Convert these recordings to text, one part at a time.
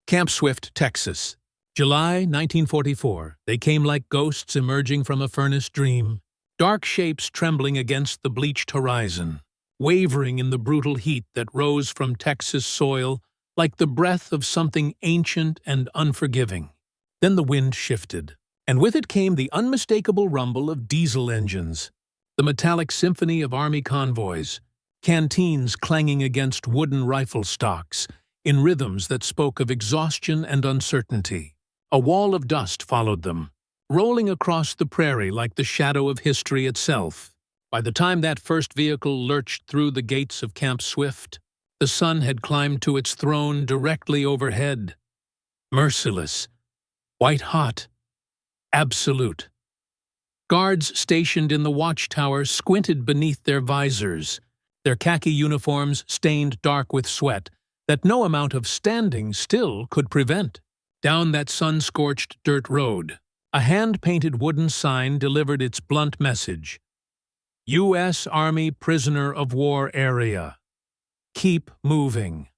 Camp Swift, Texas. July 1944. They came like ghosts emerging from a furnace dream. Dark shapes trembling against the bleached horizon, wavering in the brutal heat that rose from Texas soil like the breath of something ancient and unforgiving. Then the wind shifted, and with it came the unmistakable rumble of diesel engines, the metallic symphony of army convoys, canteens clanging against wooden rifle stocks, in rhythms that spoke of exhaustion and uncertainty. A wall of dust followed them, rolling across the prairie like the shadow of history itself. By the time that first vehicle lurched through the gates of Camp Swift, the sun had climbed to its throne directly overhead. Merciless, white-hot, absolute. Guards stationed in the watchtower squinted beneath their visors, their khaki uniforms stained dark with sweat that no amount of standing still could prevent. Down that sun-scorched dirt road, a hand-painted wooden sign delivered its blunt message: U.S. Army Prisoner of War Area. Keep moving.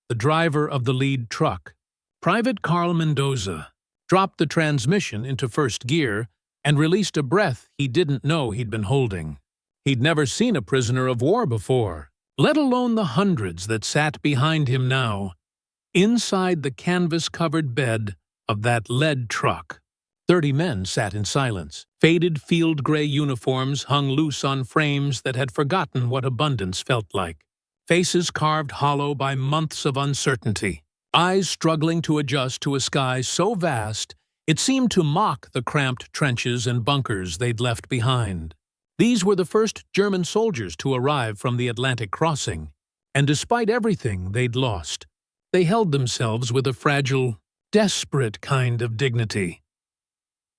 The driver of the lead truck, Private Carl Mendoza, dropped the transmission into first gear and released a breath he didn't know he'd been holding. He'd never seen a prisoner of war before, let alone the hundreds that sat behind him now, inside the canvas-covered bed of that lead truck. 30 men sat in silence. Faded field-gray uniforms hung loose on frames that had forgotten what abundance felt like. Faces carved hollow by months of uncertainty. Eyes struggling to adjust to a sky so vast it seemed to mock the cramped trenches and bunkers they'd left behind. These were the first German soldiers to arrive from the Atlantic crossing, and despite everything they'd lost, they held themselves with a fragile, desperate kind of dignity.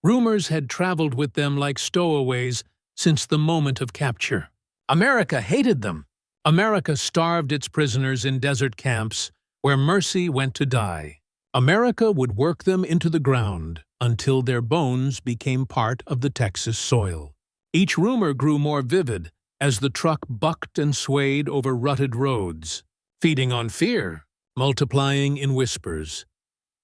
Rumors had traveled with them like stowaways since the moment of capture. America hated them. America starved its prisoners in desert camps where mercy went to die. America would work them into the ground until their bones became part of the Texas soil. Each rumor grew more vivid as the truck bucked and swayed over rutted roads, feeding on fear, multiplying in whispers.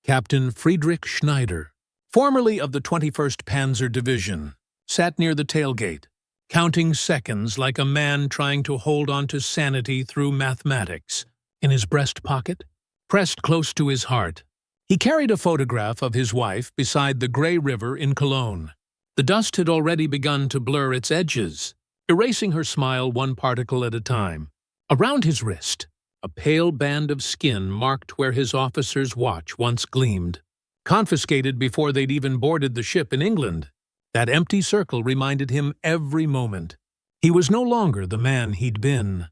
Captain Friedrich Schneider, formerly of the 21st Panzer Division, sat near the tailgate, counting seconds like a man trying to hold on to sanity through mathematics. In his breast pocket, pressed close to his heart, he carried a photograph of his wife beside the Gray River in Cologne. The dust had already begun to blur its edges, erasing her smile one particle at a time. Around his wrist, a pale band of skin marked where his officer's watch once gleamed. Confiscated before they'd even boarded the ship in England, that empty circle reminded him every moment he was no longer the man he'd been.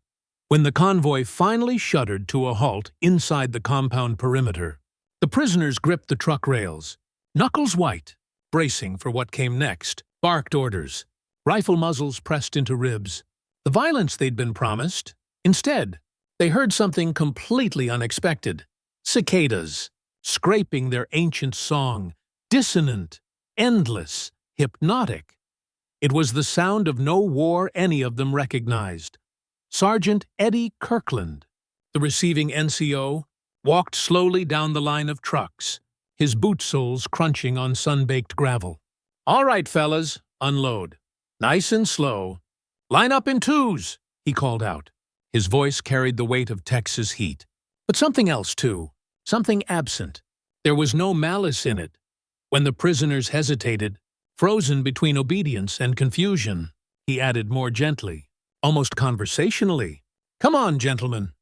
When the convoy finally shuddered to a halt inside the compound perimeter, the prisoners gripped the truck rails, knuckles white, bracing for what came next. Barked orders, rifle muzzles pressed into ribs. The violence they'd been promised. Instead, they heard something completely unexpected. Cicadas, scraping their ancient song, dissonant, endless, hypnotic. It was the sound of no war any of them recognized. Sergeant Eddie Kirkland, the receiving NCO, walked slowly down the line of trucks, his boot soles crunching on sun-baked gravel. "All right, fellas, unload. Nice and slow. Line up in twos," he called out. His voice carried the weight of Texas heat. But something else, too. Something absent. There was no malice in it. When the prisoners hesitated, frozen between obedience and confusion, he added more gently, almost conversationally, "Come on, gentlemen.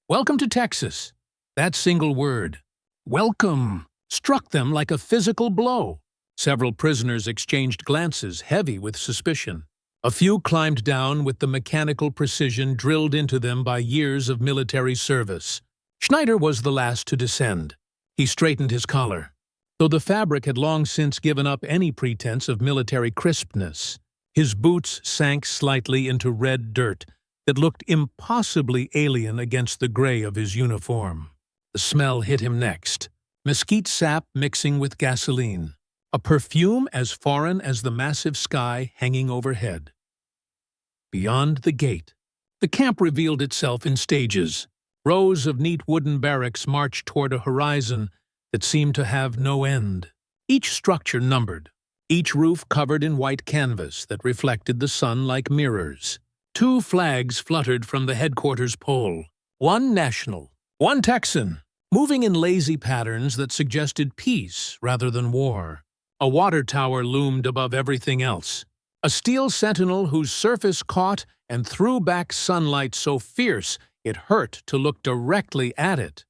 Welcome to Texas." That single word, welcome, struck them like a physical blow. Several prisoners exchanged glances heavy with suspicion. A few climbed down with the mechanical precision drilled into them by years of military service. Schneider was the last to descend. He straightened his collar. Though the fabric had long since given up any pretense of military crispness, his boots sank slightly into red dirt that looked impossibly alien against the gray of his uniform. The smell hit him next, mesquite sap mixing with gasoline, a perfume as foreign as the massive sky hanging overhead. Beyond the gate, the camp revealed itself in stages. Rows of neat wooden barracks marched toward a horizon that seemed to have no end. Each structure numbered, each roof covered in white canvas that reflected the sun like mirrors. 2 flags fluttered from the headquarters pole, one national, one Texan, moving in lazy patterns that suggested peace rather than war. A water tower loomed above everything else, a steel sentinel whose surface caught and threw back sunlight so fierce it hurt to look directly at it.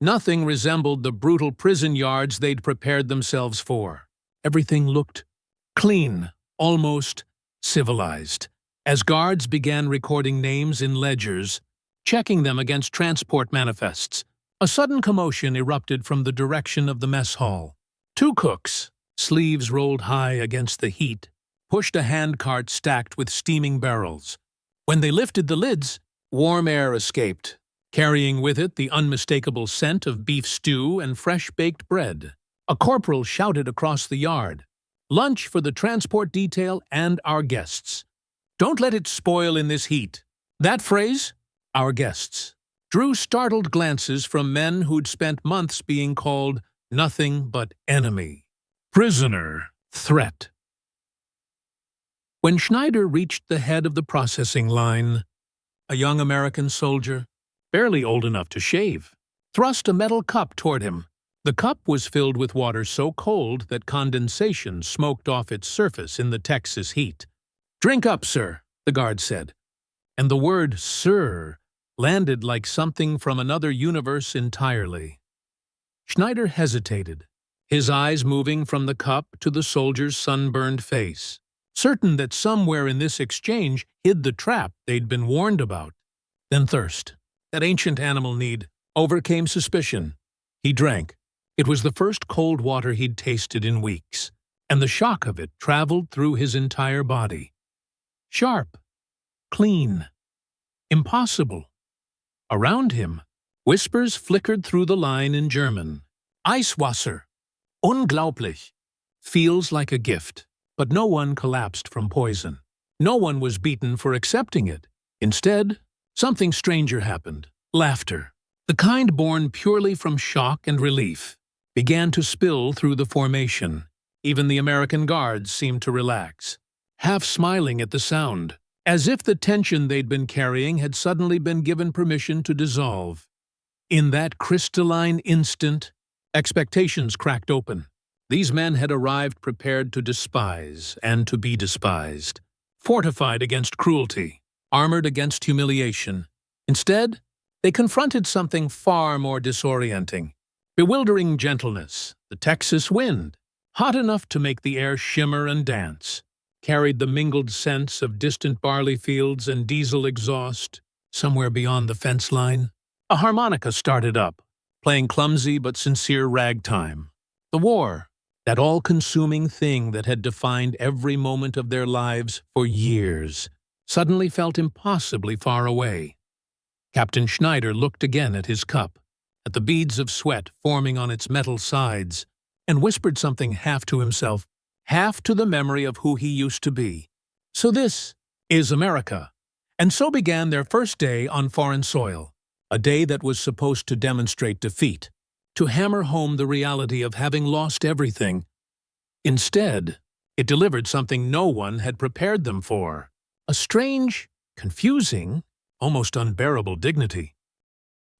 Nothing resembled the brutal prison yards they'd prepared themselves for. Everything looked clean, almost civilized. As guards began recording names in ledgers, checking them against transport manifests, a sudden commotion erupted from the direction of the mess hall. 2 cooks, sleeves rolled high against the heat, pushed a handcart stacked with steaming barrels. When they lifted the lids, warm air escaped, carrying with it the unmistakable scent of beef stew and fresh-baked bread. A corporal shouted across the yard, "Lunch for the transport detail and our guests. Don't let it spoil in this heat." That phrase, "our guests," drew startled glances from men who'd spent months being called nothing but enemy, prisoner, threat. When Schneider reached the head of the processing line, a young American soldier, barely old enough to shave, thrust a metal cup toward him. The cup was filled with water so cold that condensation smoked off its surface in the Texas heat. "Drink up, sir," the guard said, and the word "sir" landed like something from another universe entirely. Schneider hesitated, his eyes moving from the cup to the soldier's sunburned face, certain that somewhere in this exchange hid the trap they'd been warned about. Then thirst, that ancient animal need, overcame suspicion. He drank. It was the first cold water he'd tasted in weeks, and the shock of it traveled through his entire body. Sharp, clean, impossible. Around him, whispers flickered through the line in German. Eiswasser. Unglaublich. Feels like a gift. But no one collapsed from poison. No one was beaten for accepting it. Instead, something stranger happened. Laughter, the kind born purely from shock and relief, began to spill through the formation. Even the American guards seemed to relax, half smiling at the sound, as if the tension they'd been carrying had suddenly been given permission to dissolve. In that crystalline instant, expectations cracked open. These men had arrived prepared to despise and to be despised, fortified against cruelty, armored against humiliation. Instead, they confronted something far more disorienting. Bewildering gentleness, the Texas wind, hot enough to make the air shimmer and dance, carried the mingled scents of distant barley fields and diesel exhaust somewhere beyond the fence line. A harmonica started up, playing clumsy but sincere ragtime. The war, that all-consuming thing that had defined every moment of their lives for years, suddenly felt impossibly far away. Captain Schneider looked again at his cup, at the beads of sweat forming on its metal sides, and whispered something half to himself, half to the memory of who he used to be. So this is America. And so began their first day on foreign soil, a day that was supposed to demonstrate defeat, to hammer home the reality of having lost everything. Instead, it delivered something no one had prepared them for, a strange, confusing, almost unbearable dignity.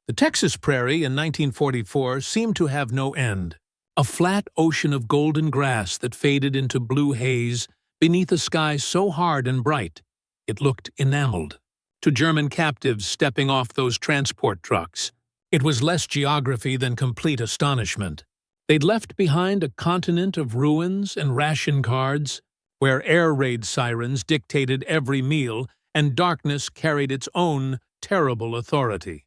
The Texas prairie in 1944 seemed to have no end, a flat ocean of golden grass that faded into blue haze beneath a sky so hard and bright it looked enameled. To German captives stepping off those transport trucks, it was less geography than complete astonishment. They'd left behind a continent of ruins and ration cards, where air raid sirens dictated every meal and darkness carried its own terrible authority.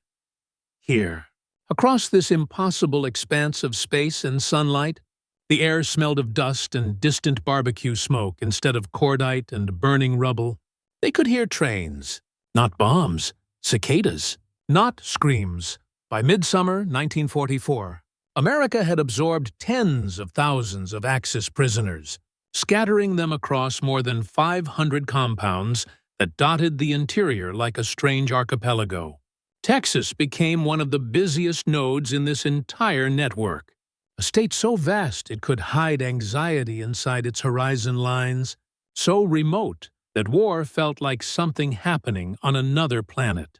Here, across this impossible expanse of space and sunlight, the air smelled of dust and distant barbecue smoke instead of cordite and burning rubble. They could hear trains, not bombs, cicadas, not screams. By midsummer 1944, America had absorbed tens of thousands of Axis prisoners, scattering them across more than 500 compounds that dotted the interior like a strange archipelago. Texas became one of the busiest nodes in this entire network. A state so vast it could hide anxiety inside its horizon lines, so remote that war felt like something happening on another planet.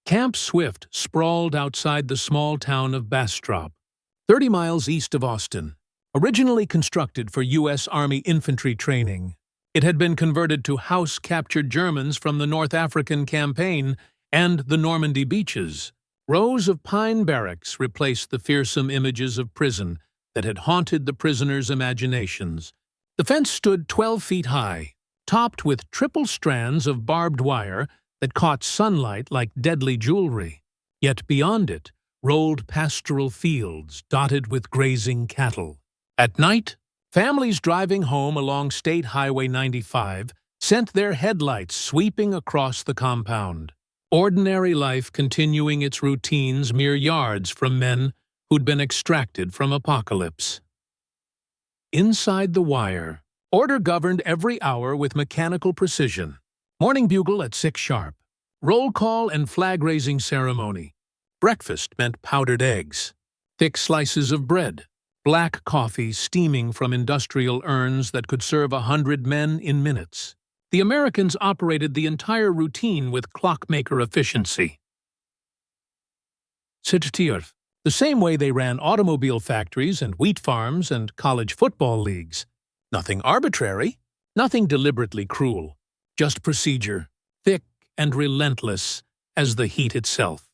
Camp Swift sprawled outside the small town of Bastrop, 30 miles east of Austin. Originally constructed for U.S. Army infantry training, it had been converted to house captured Germans from the North African campaign and the Normandy beaches. Rows of pine barracks replaced the fearsome images of prison that had haunted the prisoners' imaginations. The fence stood 12 feet high, topped with triple strands of barbed wire that caught sunlight like deadly jewelry. Yet beyond it rolled pastoral fields dotted with grazing cattle. At night, families driving home along State Highway 95 sent their headlights sweeping across the compound. Ordinary life continuing its routines mere yards from men who'd been extracted from apocalypse. Inside the wire, order governed every hour with mechanical precision. Morning bugle at 6 sharp. Roll call and flag-raising ceremony. Breakfast meant powdered eggs, thick slices of bread, black coffee steaming from industrial urns that could serve 100 men in minutes. The Americans operated the entire routine with clockmaker efficiency. The same way they ran automobile factories and wheat farms and college football leagues. Nothing arbitrary, nothing deliberately cruel, just procedure, thick and relentless as the heat itself.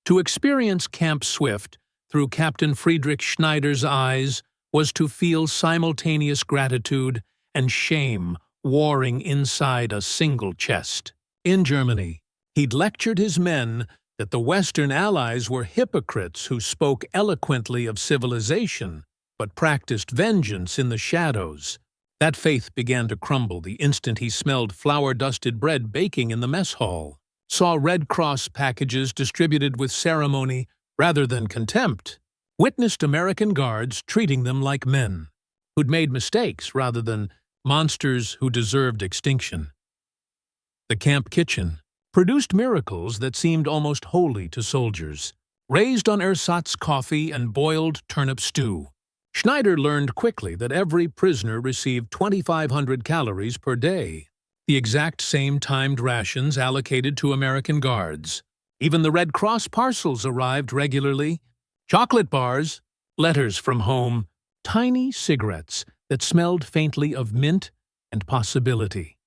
To experience Camp Swift through Captain Friedrich Schneider's eyes was to feel simultaneous gratitude and shame warring inside a single chest. In Germany, he'd lectured his men that the Western Allies were hypocrites who spoke eloquently of civilization but practiced vengeance in the shadows. That faith began to crumble the instant he smelled flour-dusted bread baking in the mess hall, saw Red Cross packages distributed with ceremony rather than contempt, witnessed American guards treating them like men, who'd made mistakes rather than monsters who deserved extinction. The camp kitchen produced miracles that seemed almost holy to soldiers. Raised on ersatz coffee and boiled turnip stew, Schneider learned quickly that every prisoner received 2,500 calories per day, the exact same timed rations allocated to American guards. Even the Red Cross parcels arrived regularly. Chocolate bars, letters from home, tiny cigarettes that smelled faintly of mint and possibility.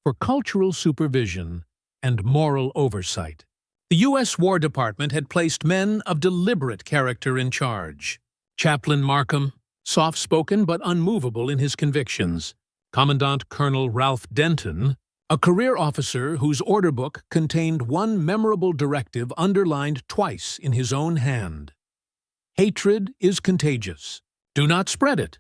For cultural supervision and moral oversight, the U.S. War Department had placed men of deliberate character in charge. Chaplain Markham, soft-spoken but unmovable in his convictions. Commandant Colonel Ralph Denton, a career officer whose order book contained one memorable directive underlined twice in his own hand. Hatred is contagious. Do not spread it.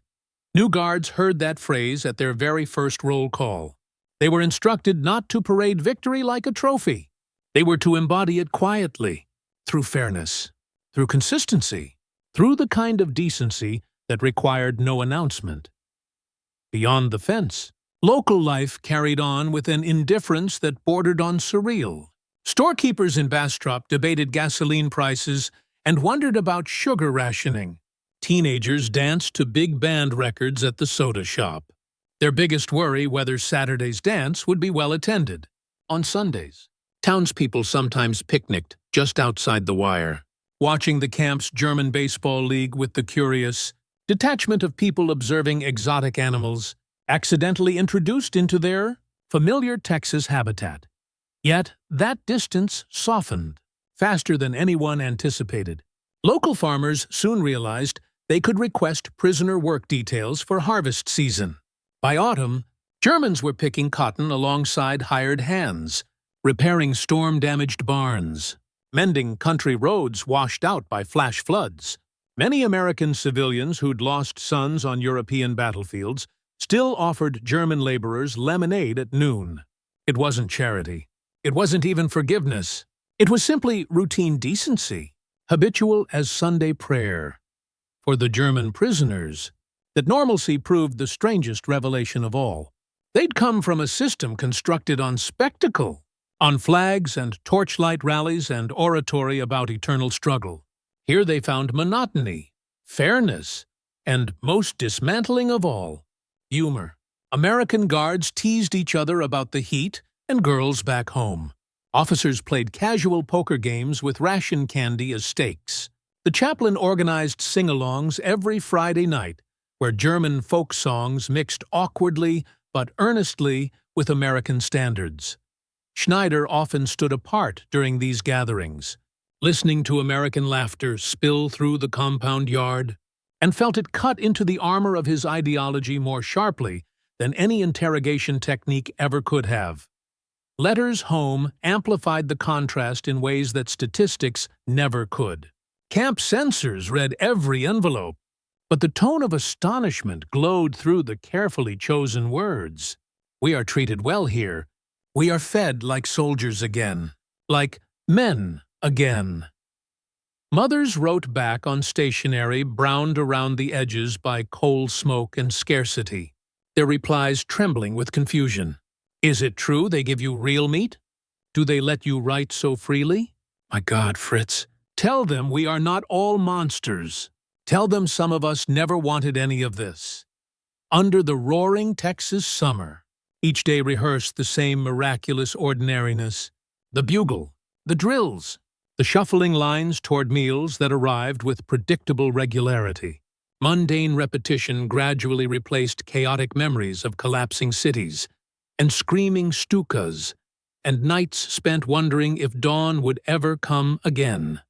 New guards heard that phrase at their very first roll call. They were instructed not to parade victory like a trophy. They were to embody it quietly, through fairness, through consistency, through the kind of decency that required no announcement. Beyond the fence, local life carried on with an indifference that bordered on surreal. Storekeepers in Bastrop debated gasoline prices and wondered about sugar rationing. Teenagers danced to big band records at the soda shop. Their biggest worry whether Saturday's dance would be well attended. On Sundays, townspeople sometimes picnicked just outside the wire, watching the camp's German baseball league with the curious detachment of people observing exotic animals accidentally introduced into their familiar Texas habitat. Yet that distance softened faster than anyone anticipated. Local farmers soon realized they could request prisoner work details for harvest season. By autumn, Germans were picking cotton alongside hired hands, repairing storm-damaged barns, mending country roads washed out by flash floods. Many American civilians who'd lost sons on European battlefields still offered German laborers lemonade at noon. It wasn't charity. It wasn't even forgiveness. It was simply routine decency, habitual as Sunday prayer. For the German prisoners, that normalcy proved the strangest revelation of all. They'd come from a system constructed on spectacle, On flags and torchlight rallies and oratory about eternal struggle. Here they found monotony, fairness, and, most dismantling of all, humor. American guards teased each other about the heat and girls back home. Officers played casual poker games with ration candy as stakes. The chaplain organized singalongs every Friday night, where German folk songs mixed awkwardly but earnestly with American standards. Schneider often stood apart during these gatherings, listening to American laughter spill through the compound yard, and felt it cut into the armor of his ideology more sharply than any interrogation technique ever could have. Letters home amplified the contrast in ways that statistics never could. Camp censors read every envelope, but the tone of astonishment glowed through the carefully chosen words. We are treated well here. We are fed like soldiers again, like men again. Mothers wrote back on stationery browned around the edges by coal smoke and scarcity, their replies trembling with confusion. Is it true they give you real meat? Do they let you write so freely? My God, Fritz, tell them we are not all monsters. Tell them some of us never wanted any of this. Under the roaring Texas summer, each day rehearsed the same miraculous ordinariness. The bugle, the drills, the shuffling lines toward meals that arrived with predictable regularity. Mundane repetition gradually replaced chaotic memories of collapsing cities and screaming stukas, and nights spent wondering if dawn would ever come again.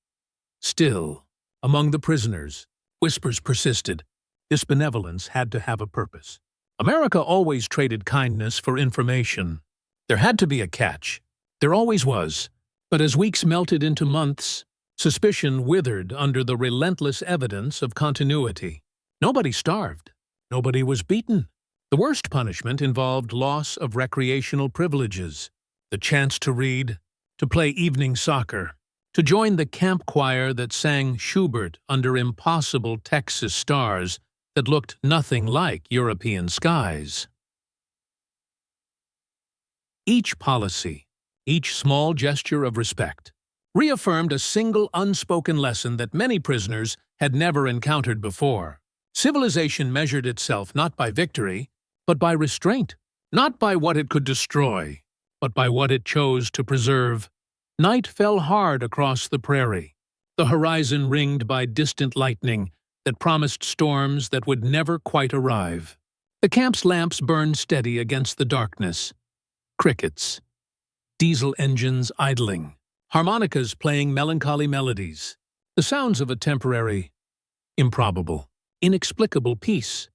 Still, among the prisoners, whispers persisted. This benevolence had to have a purpose. America always traded kindness for information. There had to be a catch. There always was. But as weeks melted into months, suspicion withered under the relentless evidence of continuity. Nobody starved. Nobody was beaten. The worst punishment involved loss of recreational privileges, the chance to read, to play evening soccer, to join the camp choir that sang Schubert under impossible Texas stars that looked nothing like European skies. Each policy, each small gesture of respect, reaffirmed a single unspoken lesson that many prisoners had never encountered before. Civilization measured itself not by victory, but by restraint, not by what it could destroy, but by what it chose to preserve. Night fell hard across the prairie, the horizon ringed by distant lightning that promised storms that would never quite arrive. The camp's lamps burned steady against the darkness. Crickets, diesel engines idling, harmonicas playing melancholy melodies, the sounds of a temporary, improbable, inexplicable peace.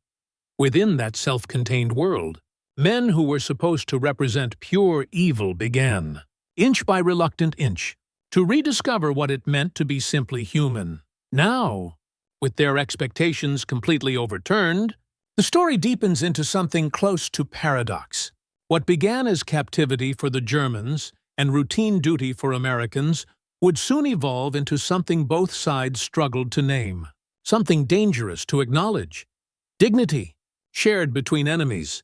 Within that self-contained world, men who were supposed to represent pure evil began, inch by reluctant inch, to rediscover what it meant to be simply human. Now, with their expectations completely overturned, the story deepens into something close to paradox. What began as captivity for the Germans and routine duty for Americans would soon evolve into something both sides struggled to name, something dangerous to acknowledge. Dignity, shared between enemies,